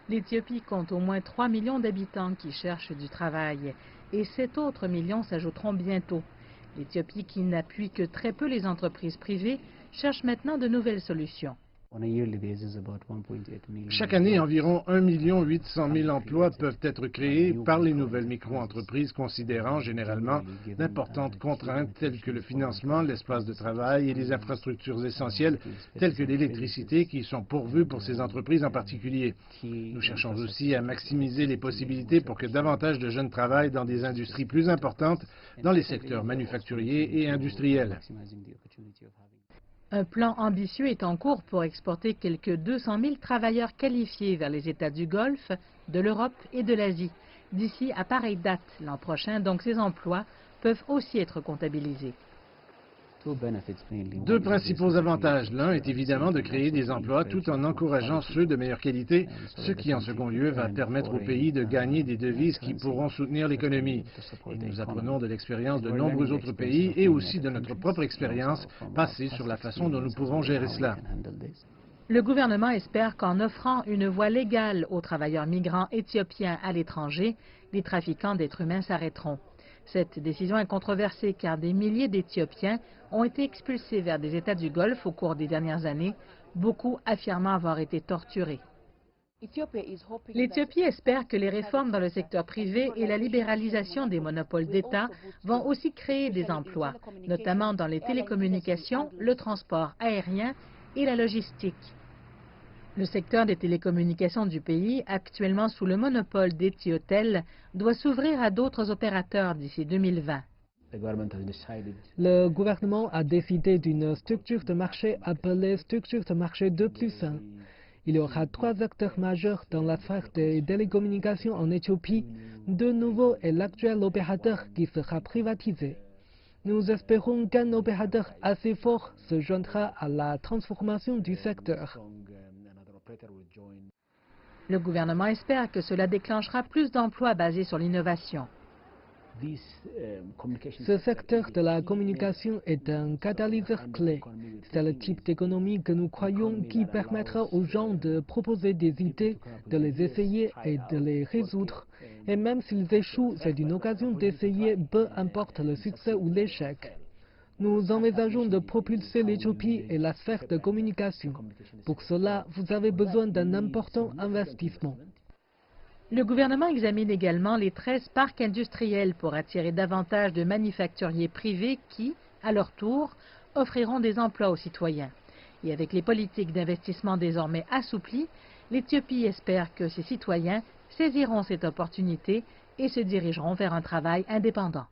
L'Éthiopie compte au moins 3 millions d'habitants qui cherchent du travail et 7 autres millions s'ajouteront bientôt. L'Éthiopie, qui n'appuie que très peu les entreprises privées, cherche maintenant de nouvelles solutions. Chaque année, environ 1 800 000 emplois peuvent être créés par les nouvelles micro-entreprises, considérant généralement d'importantes contraintes telles que le financement, l'espace de travail et les infrastructures essentielles telles que l'électricité qui sont pourvues pour ces entreprises en particulier. Nous cherchons aussi à maximiser les possibilités pour que davantage de jeunes travaillent dans des industries plus importantes dans les secteurs manufacturiers et industriels. Un plan ambitieux est en cours pour exporter quelques 200 000 travailleurs qualifiés vers les États du Golfe, de l'Europe et de l'Asie, d'ici à pareille date l'an prochain, donc ces emplois peuvent aussi être comptabilisés. Deux principaux avantages. L'un est évidemment de créer des emplois tout en encourageant ceux de meilleure qualité, ce qui en second lieu va permettre au pays de gagner des devises qui pourront soutenir l'économie. Et nous apprenons de l'expérience de nombreux autres pays et aussi de notre propre expérience passée sur la façon dont nous pouvons gérer cela. Le gouvernement espère qu'en offrant une voie légale aux travailleurs migrants éthiopiens à l'étranger, les trafiquants d'êtres humains s'arrêteront. Cette décision est controversée car des milliers d'Éthiopiens ont été expulsés vers des États du Golfe au cours des dernières années, beaucoup affirmant avoir été torturés. L'Éthiopie espère que les réformes dans le secteur privé et la libéralisation des monopoles d'État vont aussi créer des emplois, notamment dans les télécommunications, le transport aérien et la logistique. Le secteur des télécommunications du pays, actuellement sous le monopole d'Ethiotel, doit s'ouvrir à d'autres opérateurs d'ici 2020. Le gouvernement a décidé d'une structure de marché appelée structure de marché 2+1. Il y aura 3 acteurs majeurs dans la sphère des télécommunications en Éthiopie. De nouveau est l'actuel opérateur qui sera privatisé. Nous espérons qu'un opérateur assez fort se joindra à la transformation du secteur. Le gouvernement espère que cela déclenchera plus d'emplois basés sur l'innovation. Ce secteur de la communication est un catalyseur clé. C'est le type d'économie que nous croyons qui permettra aux gens de proposer des idées, de les essayer et de les résoudre. Et même s'ils échouent, c'est une occasion d'essayer, peu importe le succès ou l'échec. Nous envisageons de propulser l'Éthiopie et la sphère de communication. Pour cela, vous avez besoin d'un important investissement. Le gouvernement examine également les 13 parcs industriels pour attirer davantage de manufacturiers privés qui, à leur tour, offriront des emplois aux citoyens. Et avec les politiques d'investissement désormais assouplies, l'Éthiopie espère que ses citoyens saisiront cette opportunité et se dirigeront vers un travail indépendant.